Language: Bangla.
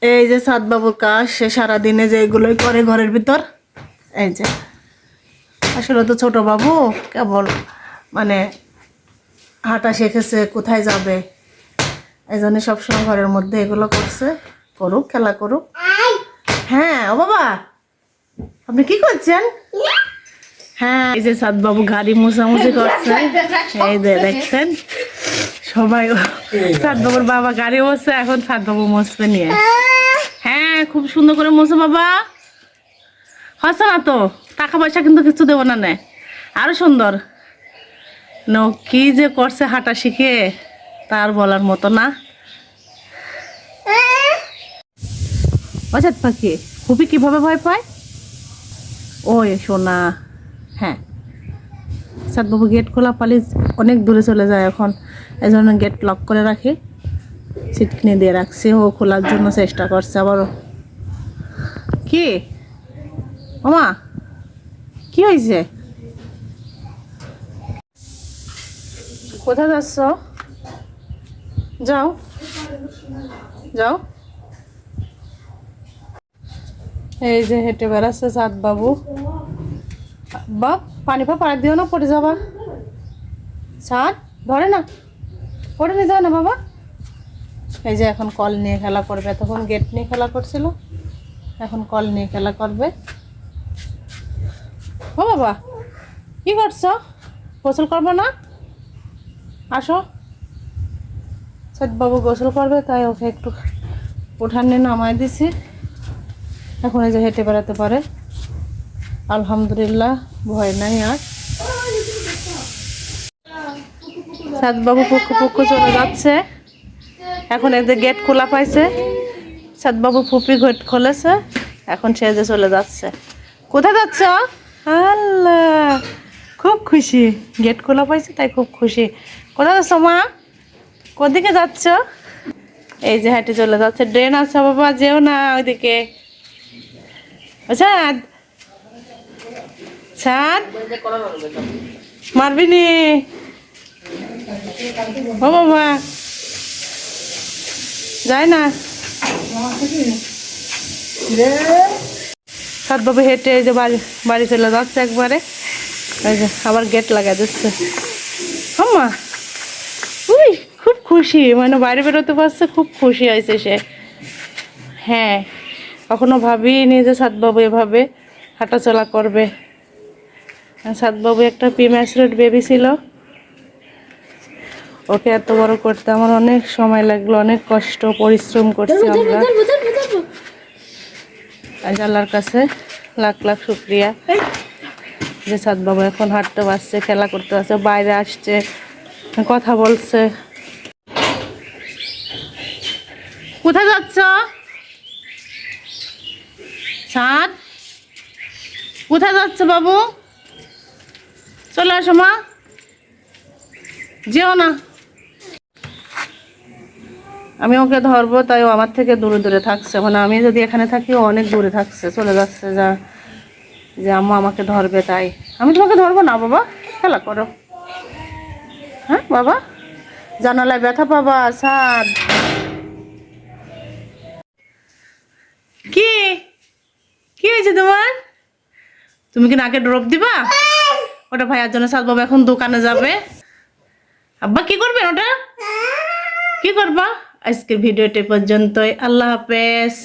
এই যে সাত বাবুর কাজ, সে সারাদিনে যে এগুলোই করে ঘরের ভিতর। এই যে আসলে তো ছোট বাবু কেবল মানে হাঁটা শিখেছে, কোথায় যাবে এই জন্য সবসময় ঘরের মধ্যে এগুলো করছে। করুক, খেলা করুক। হ্যাঁ ও বাবা, আপনি কি করছেন? হ্যাঁ, এই যে সাত বাবু গাড়ি মোছামুছি করছে। এই যে দেখছেন সবাই, সাত বাবুর বাবা গাড়ি মোছে, এখন সাত বাবু মোছবে নিয়ে। হ্যাঁ, খুব সুন্দর করে মোছো বাবা। হচ্ছে না তো, টাকা পয়সা কিন্তু কিছু দেবো না, নে আরো সুন্দর। কি যে করছে হাঁটা শিখে, তার বলার মতো না। অজাত পাখি খুবই কিভাবে ভয় পায়? ওই সোনা। হ্যাঁ, সাতবাবু গেট খোলা পালি অনেক দূরে চলে যায় এখন, এই জন্য গেট লক করে রাখি, ছিটকিনি দিয়ে রাখছি। ও খোলার জন্য চেষ্টা করছে আবারও। কি মামা, কি হয়েছে? কোথায় যাচ্ছ? যাও যাও। এই যে হেঁটে বেড়াচ্ছে সাত বাবু। বাপ পানি পাড়া দিও না, পড়ে যাবা। সাত ধরে না, পড়ে নিতে হয় না বাবা। এই যে এখন কল নিয়ে খেলা করবে, তখন গেট নিয়ে খেলা করছিল, এখন কল নিয়ে খেলা করবে। ও বাবা, কি করছো? গোসল করবে না? আসো। সাত বাবু গোসল করবে, তাই ওকে একটু উঠানে নামাই দিছি। এখন এই যে হেঁটে বেড়াতে পারে, আলহামদুলিল্লাহ, ভয় নাই আর। সাত বাবু পুক্কু পুক্কু চলে যাচ্ছে। এখন এদের গেট খোলা পাইছে, সাত বাবু ফুপি গেট খুলেছে, এখন সে যে চলে যাচ্ছে। কোথায় যাচ্ছ? আল্লাহ, খুব খুশি, গেট খোলা পাইছে তাই খুব খুশি। কোথায় যাচ্ছ মা? কোদিকে যাচ্ছ? এই যে হাঁটে চলে যাচ্ছে। ড্রেন আছে বাবা, যেও না ওইদিকে। ছাদ ছাদ মারবি নি ও বাবা, যায় না। সাত বাবু হেঁটে এই যে বাড়ি চলে যাচ্ছে একবারে। এই যে আবার গেট লাগাই দিচ্ছে। আম্মা উই, খুব খুশি, মানে বাইরে বেরোতে পারছে, খুব খুশি হয়েছে সে। হ্যাঁ, কখনো ভাবিনি যে সাতবাবু এভাবে হাঁটাচলা করবে। সাতবাবু একটা প্রিম্যাচুরেট বেবি ছিল, ওকে এত বড় করতে আমার অনেক সময় লাগলো, অনেক কষ্ট পরিশ্রম করছি আমরা। আজ আল্লাহর কাছে লাখ লাখ শুক্রিয়া যে সাতবাবু এখন হাঁটতে পারছে, খেলা করতে পারছে, বাইরে আসছে, কথা বলছে। কোথায় যাচ্ছ? সাত, কোথায় যাচ্ছে বাবু? চলে আসো মা, যেও না। আমি ওকে ধরবো, তাই ও আমার থেকে দূরে দূরে থাকছে। মানে আমি যদি এখানে থাকি, ও অনেক দূরে থাকছে, চলে যাচ্ছে যা, যে আম্মা আমাকে ধরবে, তাই আমি তোমাকে ধরবো না বাবা, খেলা করো। হ্যাঁ বাবা, জানালায় ব্যথা পাবা। সাদ, কি কি হয়েছে তোমার? তুমি কি নাকে ড্রপ দিবা? ওটা ভাইয়ার জন্য সাদ বাবা এখন দোকানে যাবে। আব্বা কি করবেন ওটা? কি করবা? আজকের ভিডিওটি পর্যন্তই। আল্লাহ হাফেজ।